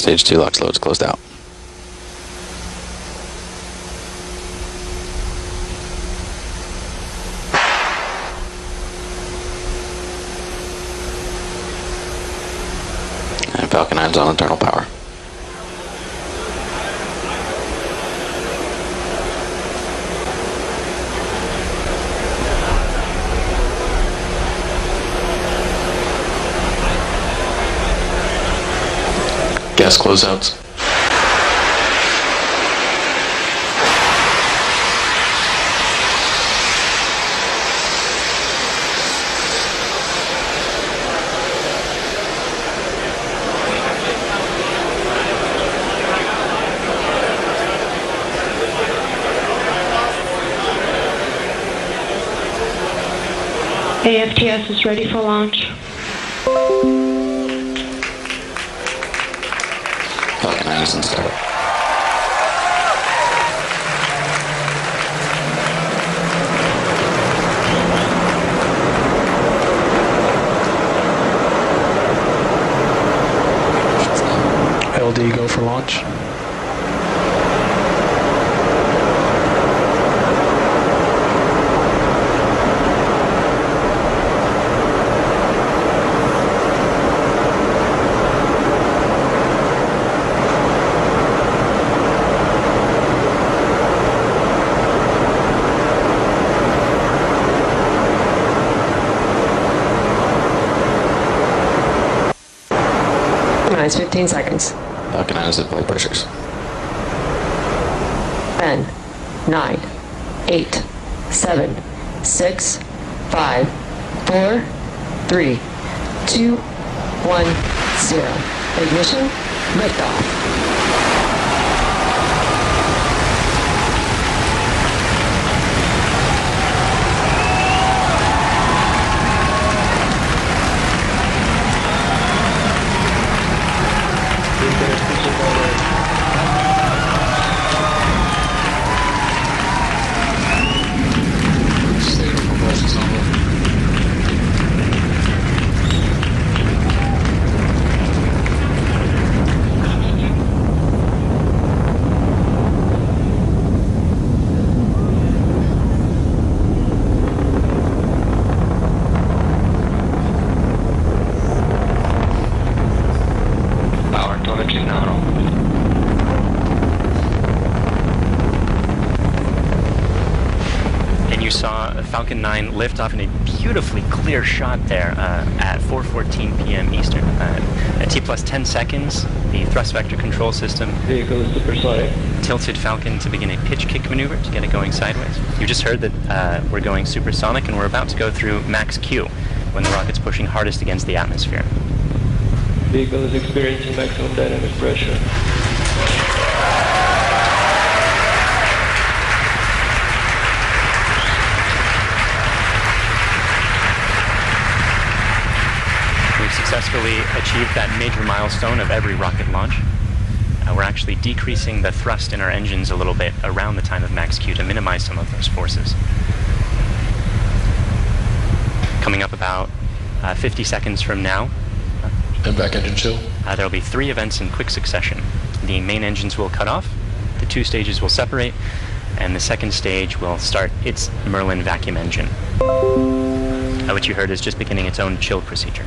Stage 2 LOX loads closed out. And Falcon 9's on internal power. Gas closeouts. AFTS is ready for launch. Falcon 9 is in start. LD go for launch. Minus 15 seconds. Falcon 9 is at full pressures. 10, 9, 8, 7, 6, 5, 4, 3, 2, 1, 0. Ignition, liftoff. Falcon 9 liftoff in a beautifully clear shot there at 4:14 p.m. Eastern. At T plus 10 seconds, the thrust vector control system tilted Falcon to begin a pitch kick maneuver to get it going sideways. You just heard that we're going supersonic and we're about to go through max Q when the rocket's pushing hardest against the atmosphere. Vehicle is experiencing maximum dynamic pressure. Successfully achieved that major milestone of every rocket launch. We're actually decreasing the thrust in our engines a little bit around the time of max Q to minimize some of those forces. Coming up about 50 seconds from now, And back engine chill. there will be 3 events in quick succession. The main engines will cut off, the 2 stages will separate, and the second stage will start its Merlin vacuum engine, which you heard is just beginning its own chill procedure.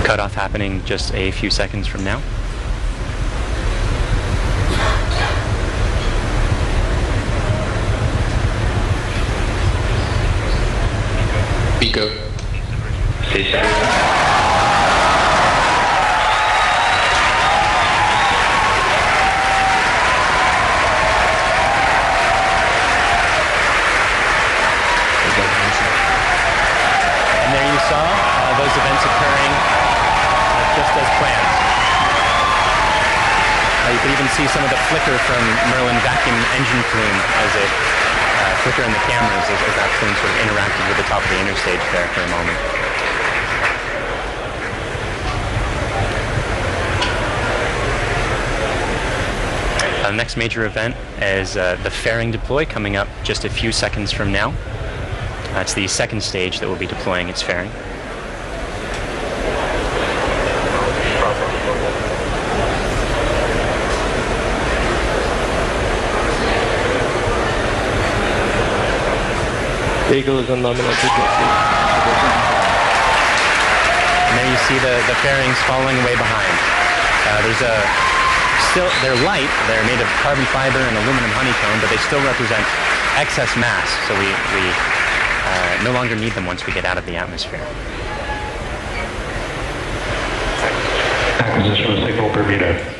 Cutoff happening just a few seconds from now. Pico. And there you saw those events occurring just as planned. You could even see some of the flicker from Merlin vacuum engine plume as it flicker in the cameras as that plane sort of interacted with the top of the interstage there for a moment. The next major event is the fairing deploy coming up just a few seconds from now. It's the second stage that will be deploying its fairing. Vehicle is on nominal trajectory. And there you see the fairings following way behind. They're light, they're made of carbon fiber and aluminum honeycomb, but they still represent excess mass, so we no longer need them once we get out of the atmosphere. Acquisition of signal Bermuda.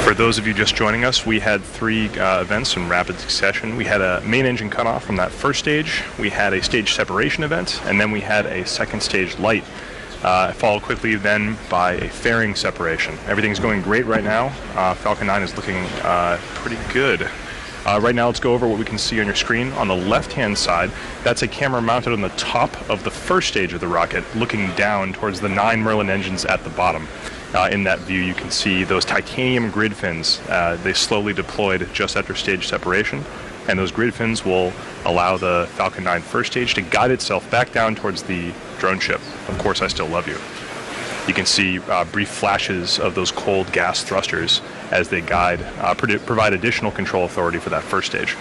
For those of you just joining us, we had three events in rapid succession. We had a main engine cutoff from that first stage, we had a stage separation event, and then we had a second stage light, followed quickly then by a fairing separation. Everything's going great right now. Falcon 9 is looking pretty good. Right now, let's go over what we can see on your screen. On the left-hand side, that's a camera mounted on the top of the first stage of the rocket, looking down towards the 9 Merlin engines at the bottom. In that view, you can see those titanium grid fins. They slowly deployed just after stage separation, and those grid fins will allow the Falcon 9 first stage to guide itself back down towards the drone ship. Of course, I still love you. You can see brief flashes of those cold gas thrusters as they guide, provide additional control authority for that first stage.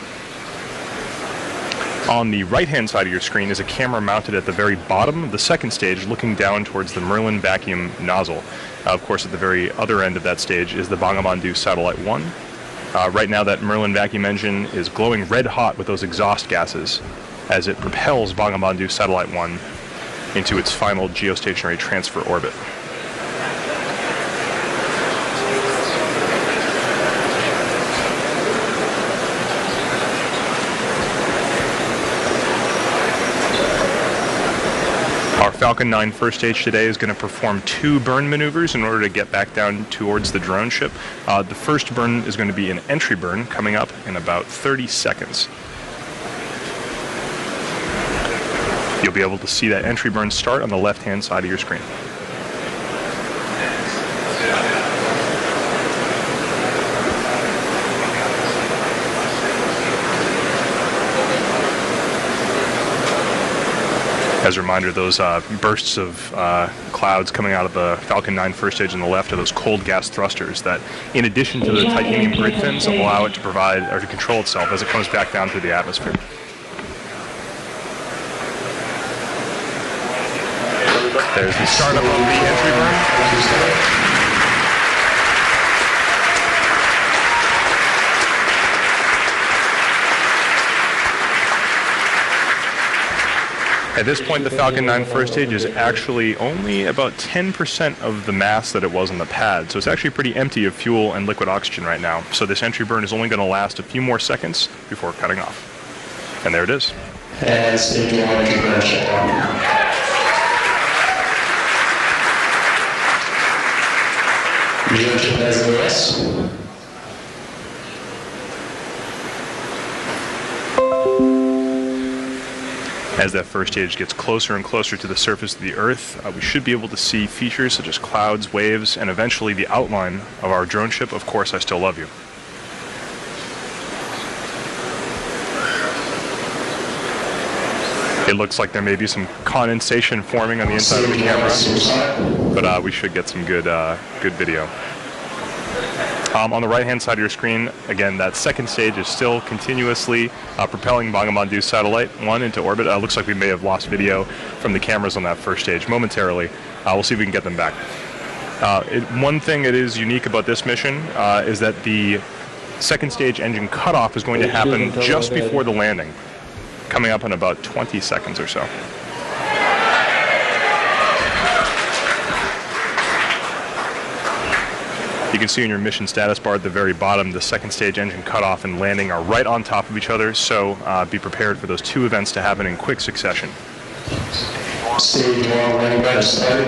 On the right-hand side of your screen is a camera mounted at the very bottom of the second stage, looking down towards the Merlin vacuum nozzle. Of course, at the very other end of that stage is the Bangabandhu Satellite 1. Right now, that Merlin vacuum engine is glowing red hot with those exhaust gases as it propels Bangabandhu Satellite 1 into its final geostationary transfer orbit. Our Falcon 9 first stage today is going to perform 2 burn maneuvers in order to get back down towards the drone ship. The first burn is going to be an entry burn coming up in about 30 seconds. You'll be able to see that entry burn start on the left-hand side of your screen. As a reminder, those bursts of clouds coming out of the Falcon 9 first stage on the left are those cold gas thrusters that, in addition to the titanium grid fins, allow it to provide or to control itself as it comes back down through the atmosphere. There's the startup of the entry burn. At this point, the Falcon 9 first stage is actually only about 10% of the mass that it was on the pad, so it's actually pretty empty of fuel and liquid oxygen right now. So this entry burn is only going to last a few more seconds before cutting off. And there it is. And stage 1 entry burn shutdown. Drone ship has OS. As that first stage gets closer and closer to the surface of the Earth, we should be able to see features such as clouds, waves, and eventually the outline of our drone ship, Of Course I Still Love You. It looks like there may be some condensation forming on the inside of the camera, but we should get some good video. On the right-hand side of your screen, again, that second stage is still continuously propelling Bangabandhu Satellite 1 into orbit. Looks like we may have lost video from the cameras on that first stage momentarily. We'll see if we can get them back. One thing that is unique about this mission is that the second stage engine cutoff is going to happen just before the landing, coming up in about 20 seconds or so. You can see in your mission status bar at the very bottom, the second stage engine cutoff and landing are right on top of each other, so be prepared for those two events to happen in quick succession. Stage 1 landing badge started.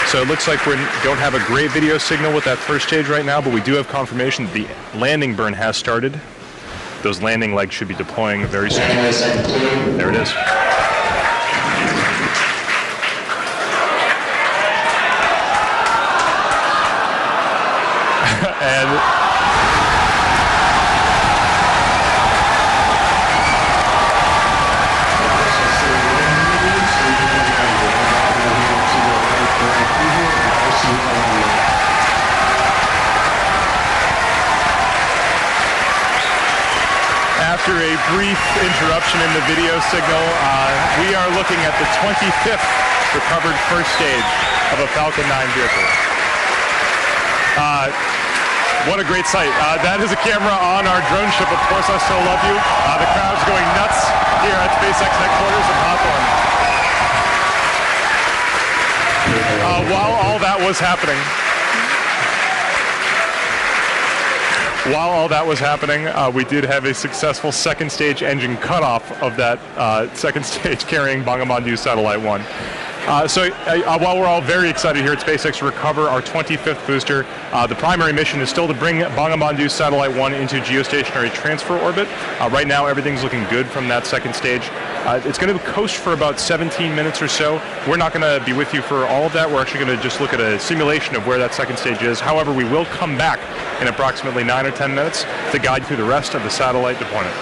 So it looks like we don't have a great video signal with that first stage right now, but we do have confirmation that the landing burn has started. Those landing legs should be deploying very soon. There it is. And after a brief interruption in the video signal, we are looking at the 25th recovered first stage of a Falcon 9 vehicle. What a great sight. That is a camera on our drone ship, Of Course I Still Love You. The crowd's going nuts here at SpaceX headquarters in Hawthorne. While all that was happening, we did have a successful second stage engine cutoff of that second stage carrying Bangabandhu Satellite 1. While we're all very excited here at SpaceX to recover our 25th booster, the primary mission is still to bring Bangabandhu Satellite 1 into geostationary transfer orbit. Right now, everything's looking good from that second stage. It's going to coast for about 17 minutes or so. We're not going to be with you for all of that. We're actually going to just look at a simulation of where that second stage is. However, we will come back in approximately 9 or 10 minutes to guide through the rest of the satellite deployment.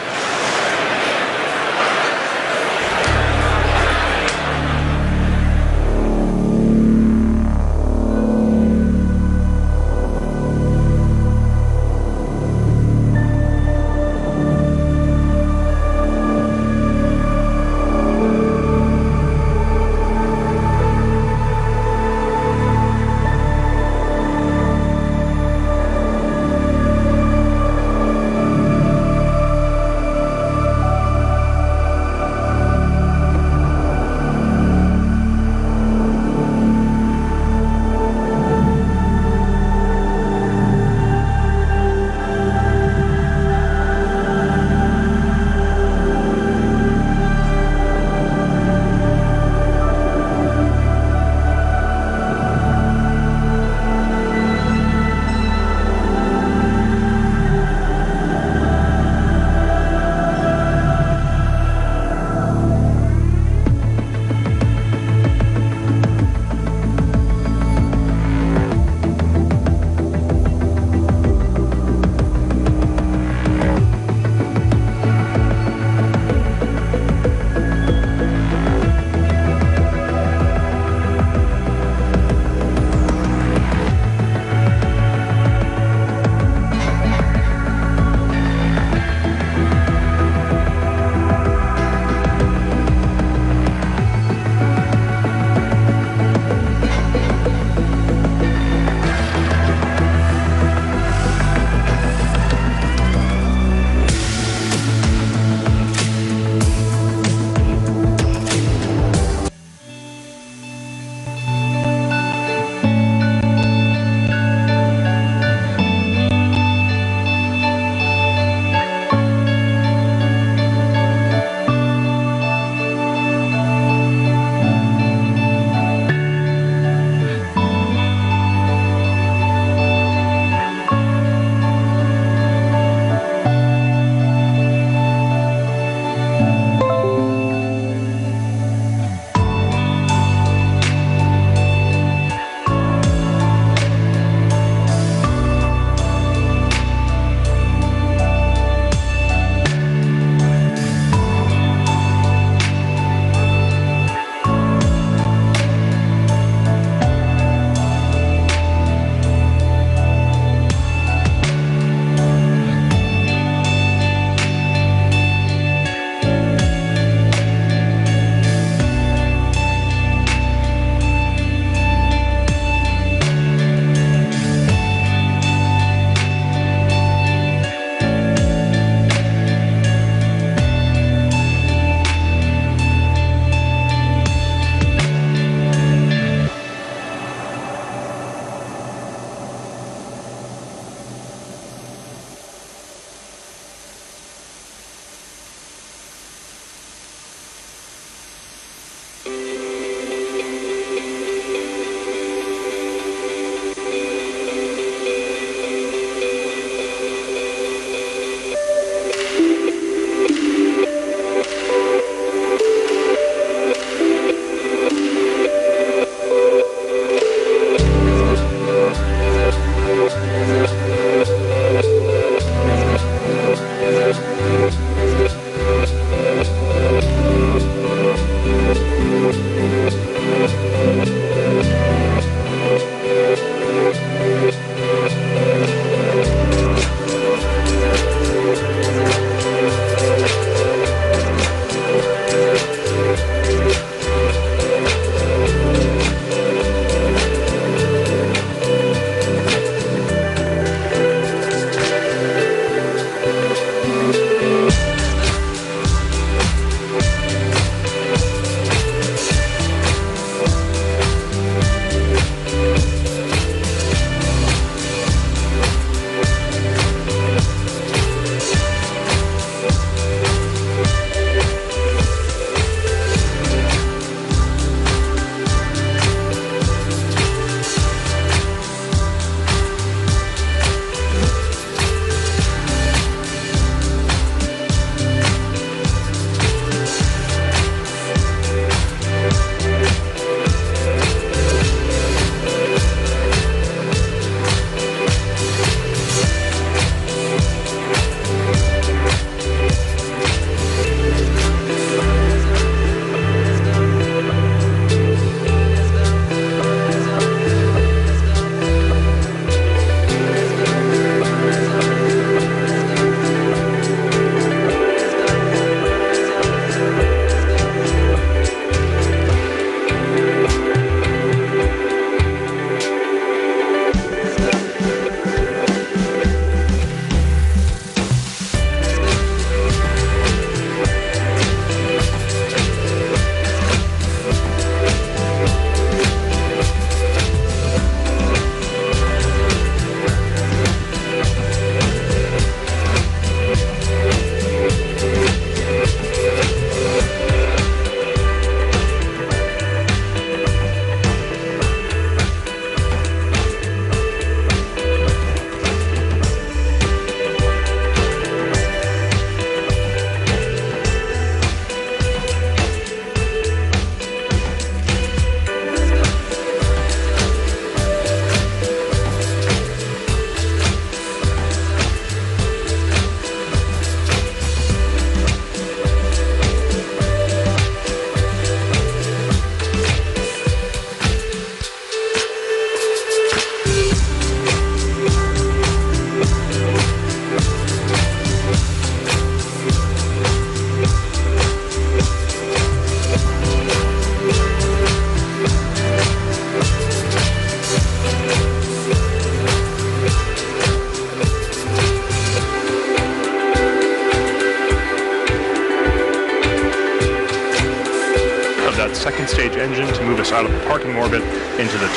stage engine to move us out of the parking orbit into the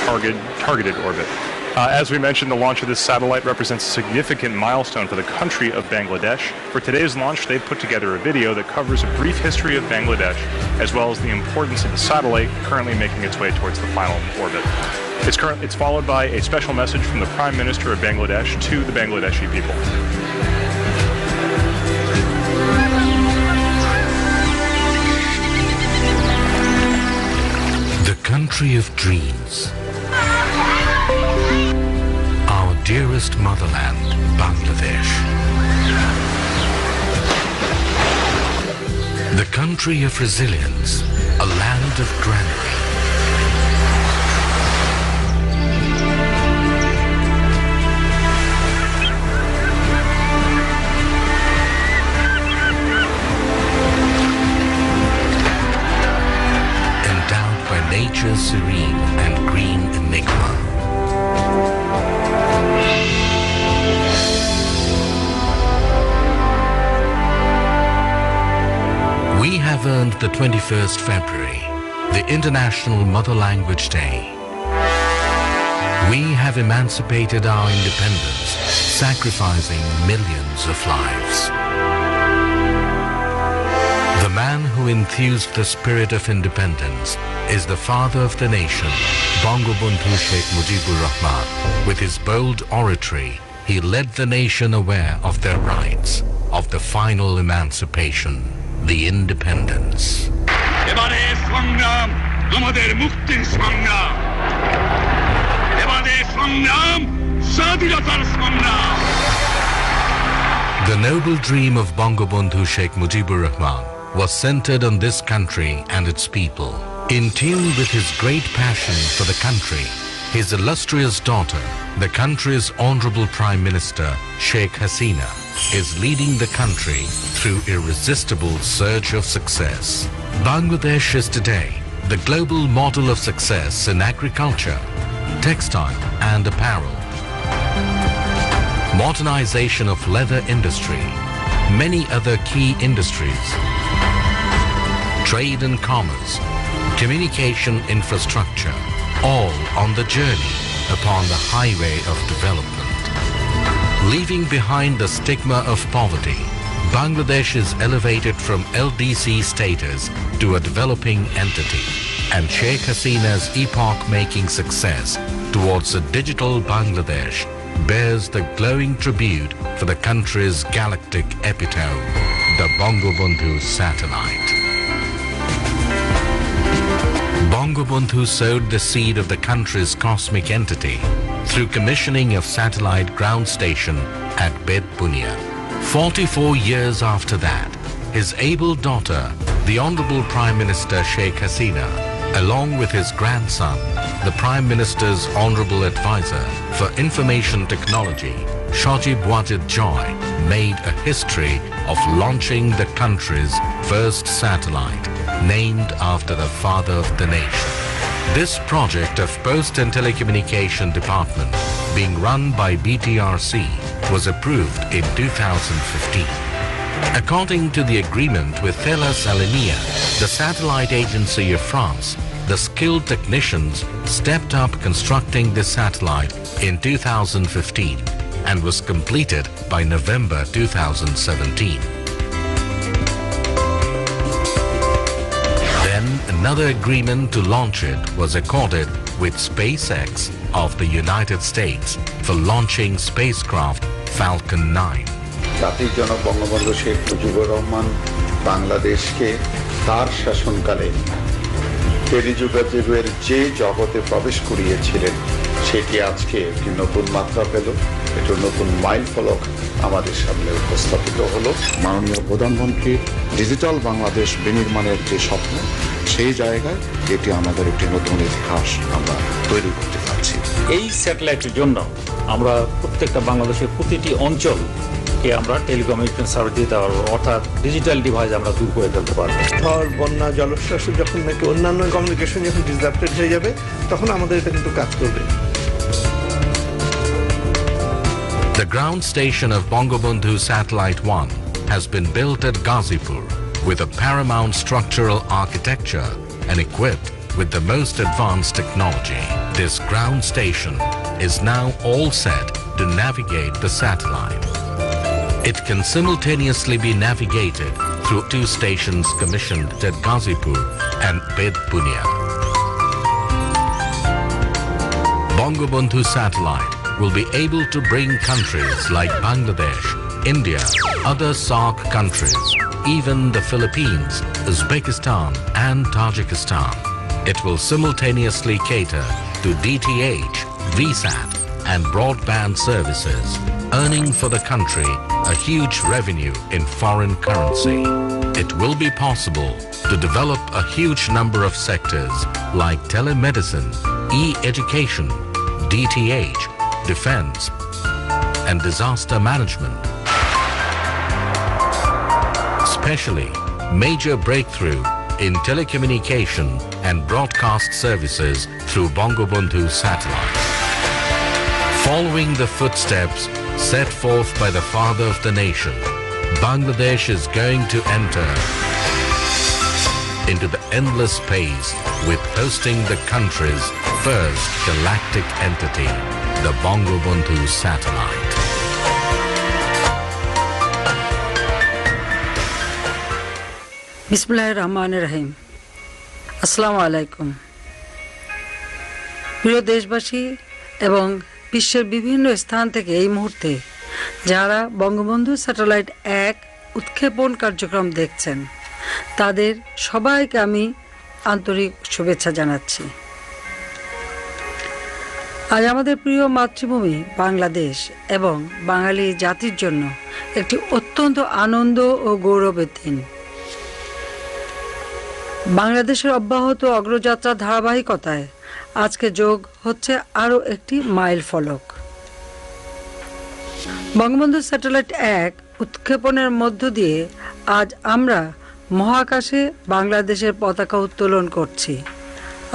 targeted orbit. As we mentioned, the launch of this satellite represents a significant milestone for the country of Bangladesh. For today's launch, they've put together a video that covers a brief history of Bangladesh, as well as the importance of the satellite currently making its way towards the final orbit. It's followed by a special message from the Prime Minister of Bangladesh to the Bangladeshi people. The country of dreams. Our dearest motherland, Bangladesh. The country of resilience, a land of granary. Endowed by nature's serene and green enigma. We have earned the 21st February, the International Mother Language Day. We have emancipated our independence, sacrificing millions of lives. The man who enthused the spirit of independence is the father of the nation, Bangabandhu Sheikh Mujibur Rahman. With his bold oratory, he led the nation aware of their rights, of the final emancipation, the independence. এবারে সংগ্রাম আমাদের মুক্তির সংগ্রাম এবারে সংগ্রাম স্বাধীনতার সংগ্রাম The noble dream of Bangabandhu Sheikh Mujibur Rahman was centered on this country and its people. In tune with his great passion for the country, his illustrious daughter, the country's Honorable Prime Minister Sheikh Hasina, is leading the country through irresistible surge of success. Bangladesh is today the global model of success in agriculture, textile and apparel, modernization of leather industry, many other key industries, trade and commerce, communication infrastructure, all on the journey upon the highway of development. Leaving behind the stigma of poverty, Bangladesh is elevated from LDC status to a developing entity, and Sheikh Hasina's epoch-making success towards a digital Bangladesh bears the glowing tribute for the country's galactic epitome, the Bangabandhu satellite. Bangabandhu sowed the seed of the country's cosmic entity through commissioning of satellite ground station at Bedbunia. 44 years after that, his able daughter, the Honorable Prime Minister Sheikh Hasina, along with his grandson, the Prime Minister's Honorable Advisor for Information Technology, Shajib Wajid Joy, made a history of launching the country's first satellite, named after the father of the nation. This project of Post and Telecommunication Department, being run by BTRC, was approved in 2015. According to the agreement with Thales Alenia, the satellite agency of France, the skilled technicians stepped up constructing this satellite in 2015 and was completed by November 2017. Then another agreement to launch it was accorded with SpaceX of the United States for launching spacecraft Falcon 9. জাতির জনক বঙ্গবন্ধু শেখ মুজিবুর রহমান বাংলাদেশকে তার শাসনকালে টেলিযোগাযোগের যে জগতে প্রবেশ করিয়েছিলেন সেটি আজকে একটি নতুন মাত্রা পেল, একটি নতুন মাইল ফলক আমাদের সামনে উপস্থাপিত হলো। মাননীয় প্রধানমন্ত্রীর ডিজিটাল বাংলাদেশ বিনির্মাণের যে স্বপ্ন, সেই জায়গায় এটি আমাদের একটি নতুন ইতিহাস আমরা তৈরি করতে পারছি। এই স্যাটেলাইটের জন্য আমরা প্রত্যেকটা বাংলাদেশের প্রতিটি অঞ্চল আমরা টেলিকমিউনিকেশন সার্ভিস দিতে পারবো, অর্থাৎ ডিজিটাল ডিভাইস আমরা দূর করে ফেলতে পারবো। ঝড়, বন্যা, জলোচ্ছ্বাস যখন নাকি অন্যান্য কমিউনিকেশন যখন ডিসরাপ্টেড হয়ে যাবে, তখন আমাদের এটা কিন্তু কাজ করবে। The ground station of Bangabandhu Satellite 1 has been built at Ghazipur with a paramount structural architecture and equipped with the most advanced technology. This ground station is now all set to navigate the satellite. It can simultaneously be navigated through 2 stations commissioned at Ghazipur and Bed Bunia. Bangabandhu satellite will be able to bring countries like Bangladesh, India, other SAARC countries, even the Philippines, Uzbekistan and Tajikistan. It will simultaneously cater to DTH, VSAT and broadband services, earning for the country a huge revenue in foreign currency. It will be possible to develop a huge number of sectors like telemedicine, e-education, DTH, defense, and disaster management. Especially major breakthrough in telecommunication and broadcast services through Bangabandhu satellite. Following the footsteps set forth by the father of the nation, Bangladesh is going to enter into the endless space with hosting the country's first galactic entity, the Bangabandhu satellite. বিসমিল্লাহির রহমানির রহিম। আসসালামু আলাইকুম। প্রিয় দেশবাসী এবং বিশ্বের বিভিন্ন স্থান থেকে এই মুহূর্তে যারা বঙ্গবন্ধু স্যাটেলাইট 1 উৎক্ষেপণ কার্যক্রম দেখছেন তাদের সবাইকে আমি আন্তরিক শুভেচ্ছা জানাচ্ছি। আজ আমাদের প্রিয় মাতৃভূমি বাংলাদেশ এবং বাঙালি জাতির জন্য একটি অত্যন্ত আনন্দ ও গৌরবের দিন। বাংলাদেশের অব্যাহত অগ্রযাত্রার ধারাবাহিকতায় আজকে যোগ হচ্ছে আরও একটি মাইল ফলক। বঙ্গবন্ধু স্যাটেলাইট 1 উৎক্ষেপণের মধ্য দিয়ে আজ আমরা মহাকাশে বাংলাদেশের পতাকা উত্তোলন করছি।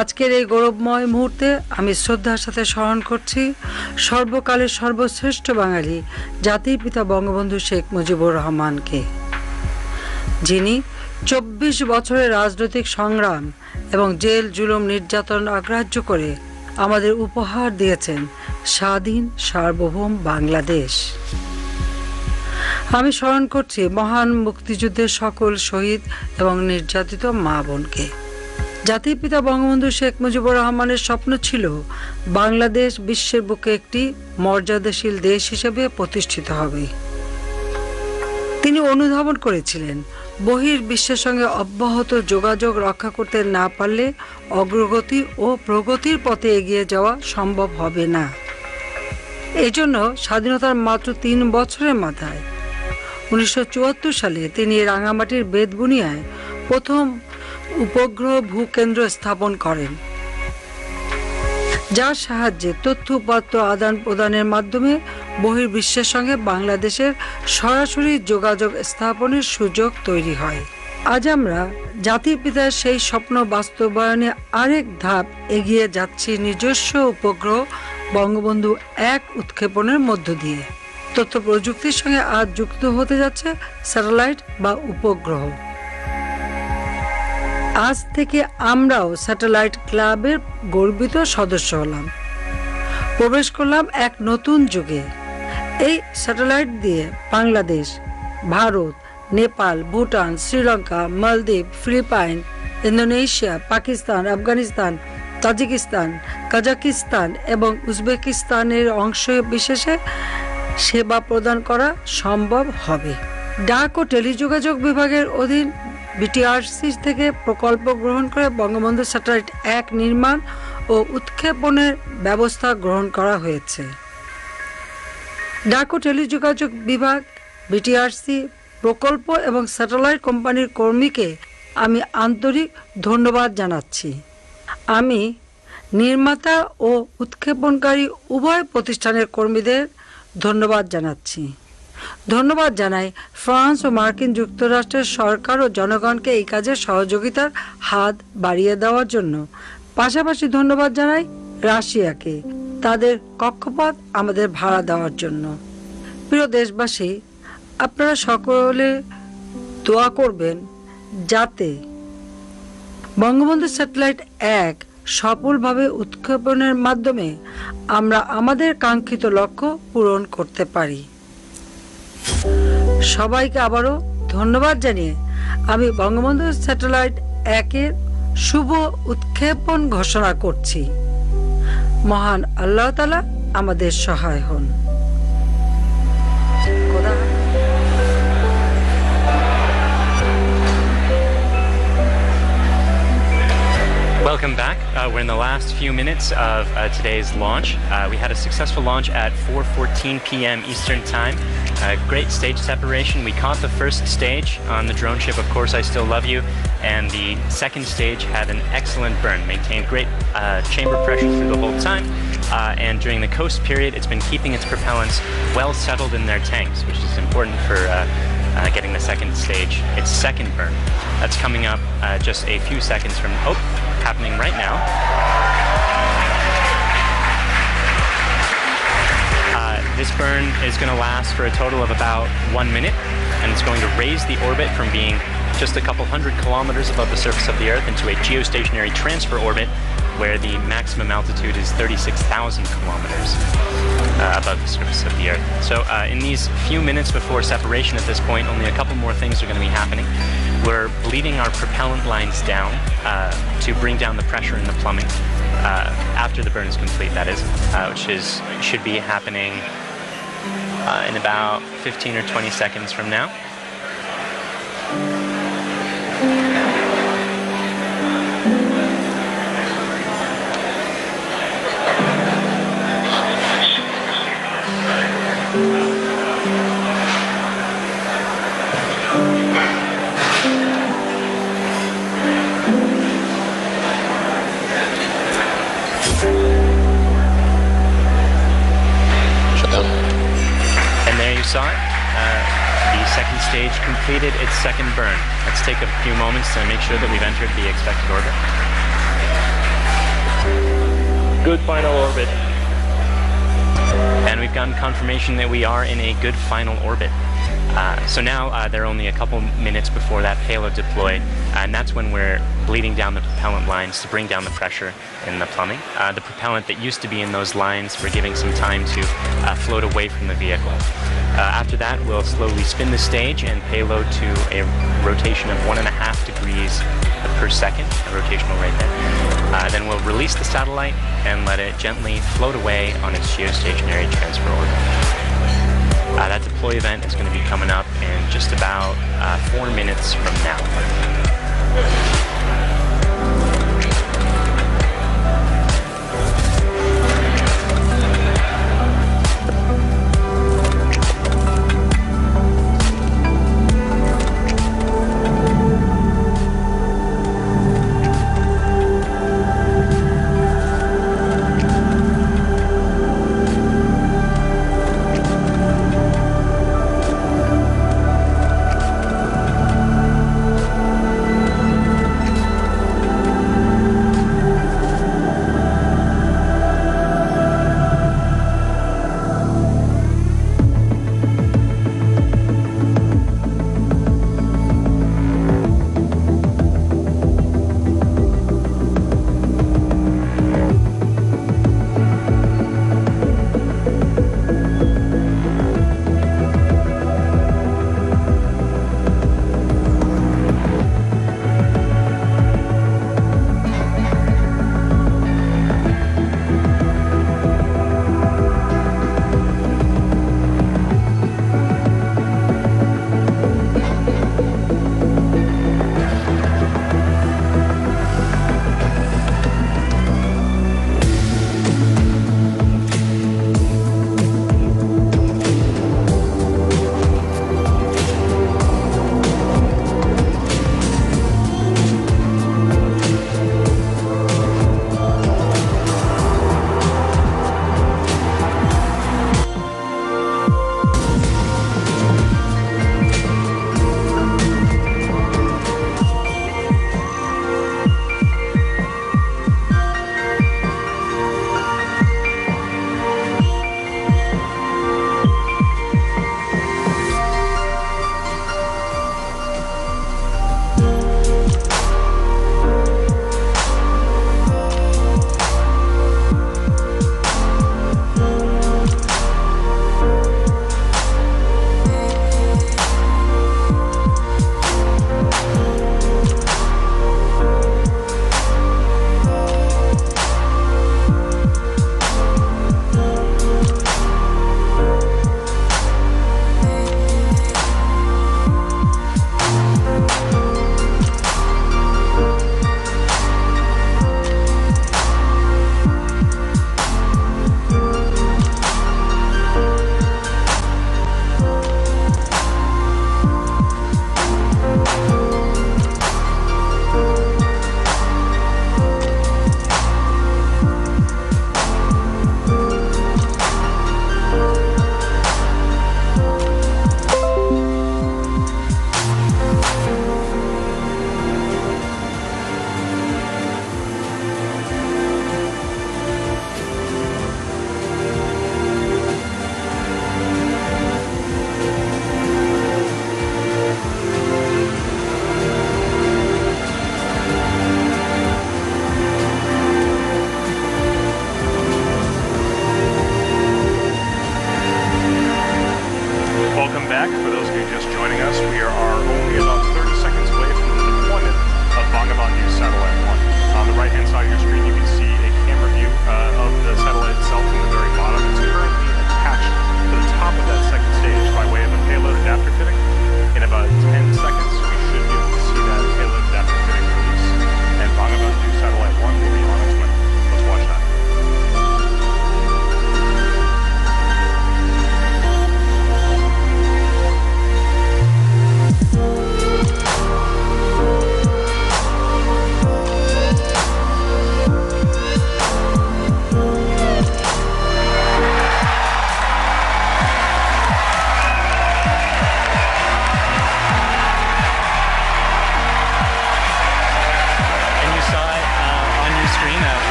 আজকের এই গৌরবময় মুহূর্তে আমি শ্রদ্ধার সাথে স্মরণ করছি সর্বকালের সর্বশ্রেষ্ঠ বাঙালি জাতির পিতা বঙ্গবন্ধু শেখ মুজিবুর রহমানকে, যিনি 24 বছরের রাজনৈতিক সংগ্রাম এবং জেল জুলুম নির্যাতন অগ্রাহ্য করে আমাদের উপহার দিয়েছেন স্বাধীন সার্বভৌম বাংলাদেশ। আমি স্মরণ করছি মহান মুক্তিযুদ্ধের সকল শহীদ এবং নির্যাতিত মা বোনকে। জাতির পিতা বঙ্গবন্ধু শেখ মুজিবুর রহমানের স্বপ্ন ছিল বাংলাদেশ বিশ্বের বুকে একটি মর্যাদাশীল দেশ হিসেবে প্রতিষ্ঠিত হবে। তিনি অনুধাবন করেছিলেন বহির্বিশ্বের সঙ্গে অব্যাহত যোগাযোগ রক্ষা করতে না পারলে অগ্রগতি ও প্রগতির পথে এগিয়ে যাওয়া সম্ভব হবে না। এজন্য স্বাধীনতার মাত্র 3 বছরের মাথায় 1974 সালে তিনি রাঙামাটির বেতবুনিয়ায় প্রথম উপগ্রহ ভূকেন্দ্র স্থাপন করেন, যার সাহায্যে তথ্য উপাত্ত আদান প্রদানের মাধ্যমে বহির্বিশ্বের সঙ্গে বাংলাদেশের সরাসরি যোগাযোগ স্থাপনের সুযোগ তৈরি হয়। আজ আমরা জাতির পিতার সেই স্বপ্ন বাস্তবায়নে আরেক ধাপ এগিয়ে যাচ্ছি নিজস্ব উপগ্রহ বঙ্গবন্ধু 1 উৎক্ষেপণের মধ্য দিয়ে। তথ্য প্রযুক্তির সঙ্গে আজ যুক্ত হতে যাচ্ছে স্যাটেলাইট বা উপগ্রহ। আজ থেকে আমরাও স্যাটেলাইট ক্লাবের গর্বিত সদস্য হলাম, প্রবেশ করলাম এক নতুন যুগে। এই স্যাটেলাইট দিয়ে Bangladesh, Bharat, Nepal, Bhutan, Sri Lanka, Maldives, Philippines, Indonesia, Pakistan, Afghanistan, Tajikistan, Kazakhstan এবং উজবেকিস্তানের অংশ বিশেষে সেবা প্রদান করা সম্ভব হবে। ডাক ও টেলিযোগাযোগ বিভাগের অধীন বিটিআরসি থেকে প্রকল্প গ্রহণ করে বঙ্গবন্ধু স্যাটেলাইট 1 নির্মাণ ও উৎক্ষেপণের ব্যবস্থা গ্রহণ করা হয়েছে। ডাক ও টেলিযোগাযোগ বিভাগ, বিটিআরসি, প্রকল্প এবং স্যাটেলাইট কোম্পানির কর্মীকে আমি আন্তরিক ধন্যবাদ জানাচ্ছি। আমি নির্মাতা ও উৎক্ষেপণকারী উভয় প্রতিষ্ঠানের কর্মীদের ধন্যবাদ জানাচ্ছি। ধন্যবাদ জানাই ফ্রান্স ও মার্কিন যুক্তরাষ্ট্রের সরকার ও জনগণকে এই কাজে সহযোগিতার হাত বাড়িয়ে দেওয়ার জন্য। পাশাপাশি ধন্যবাদ জানাই রাশিয়াকে তাদের কক্ষপথ আমাদের ভাড়া দেওয়ার জন্য। প্রিয় দেশবাসী, আপনারা সকলে দোয়া করবেন যাতে বঙ্গবন্ধু স্যাটেলাইট 1 সফলভাবে উৎক্ষেপণের মাধ্যমে আমরা আমাদের কাঙ্ক্ষিত লক্ষ্য পূরণ করতে পারি। সবাইকে আবারও ধন্যবাদ জানিয়ে আমি বঙ্গবন্ধু স্যাটেলাইট 1 এর শুভ উৎক্ষেপণ ঘোষণা করছি। মহান আল্লাহ তাআলা আমাদের সহায় হন। Welcome back. We're in the last few minutes of today's launch. We had a successful launch at 4:14 p.m. Eastern Time. Great stage separation. We caught the first stage on the drone ship, Of Course I Still Love You, and the second stage had an excellent burn, maintained great chamber pressure through the whole time, and during the coast period it's been keeping its propellants well settled in their tanks, which is important for getting the second stage, its second burn. That's coming up just a few seconds from, happening right now. This burn is going to last for a total of about 1 minute, and it's going to raise the orbit from being just a couple hundred kilometers above the surface of the Earth into a geostationary transfer orbit where the maximum altitude is 36,000 kilometers above the surface of the Earth. So in these few minutes before separation at this point, only a couple more things are going to be happening. We're bleeding our propellant lines down to bring down the pressure in the plumbing after the burn is complete, that is, which should be happening in about 15 or 20 seconds from now. Saw it. The second stage completed its second burn. Let's take a few moments to make sure that we've entered the expected orbit. Good final orbit. And we've gotten confirmation that we are in a good final orbit. So now they're only a couple minutes before that payload deployed, and that's when we're bleeding down the propellant lines to bring down the pressure in the plumbing. The propellant that used to be in those lines, we're giving some time to float away from the vehicle. After that, we'll slowly spin the stage and payload to a rotation of 1.5 degrees per second, a rotational rate there. Then we'll release the satellite and let it gently float away on its geostationary transfer orbit. That deploy event is going to be coming up in just about 4 minutes from now.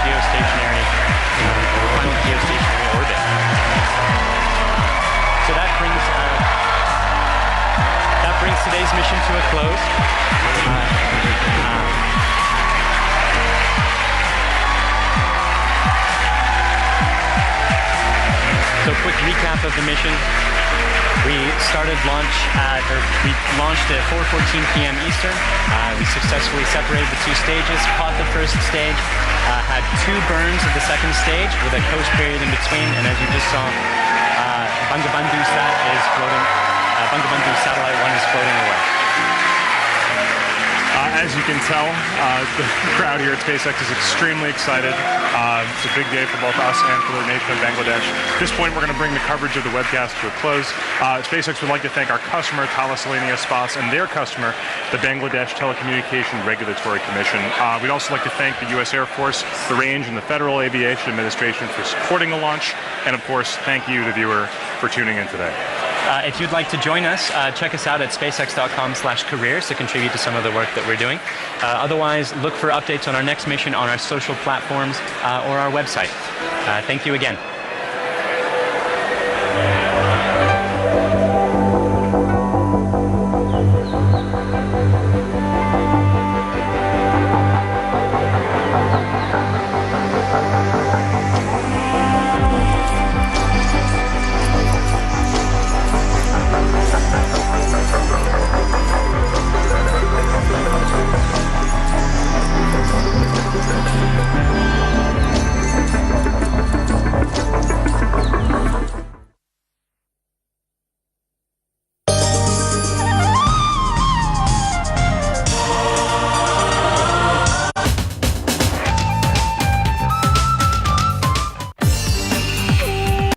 geostationary orbit. So that brings today's mission to a close. So quick recap of the mission. We launched at 4:14 p.m. Eastern. We successfully separated the two stages, caught the first stage, had 2 burns of the second stage with a coast period in between, and as you just saw, Bangabandhu Satellite 1 is floating away. As you can tell, the crowd here at SpaceX is extremely excited. It's a big day for both us and for the nation of Bangladesh. At this point, we're going to bring the coverage of the webcast to a close. SpaceX would like to thank our customer, Thalassania Spas, and their customer, the Bangladesh Telecommunication Regulatory Commission. We'd also like to thank the U.S. Air Force, the Range, and the Federal Aviation Administration for supporting the launch. And of course, thank you, the viewer, for tuning in today. If you'd like to join us, check us out at spacex.com/careers to contribute to some of the work that we're doing. Otherwise, look for updates on our next mission on our social platforms or our website. Thank you again.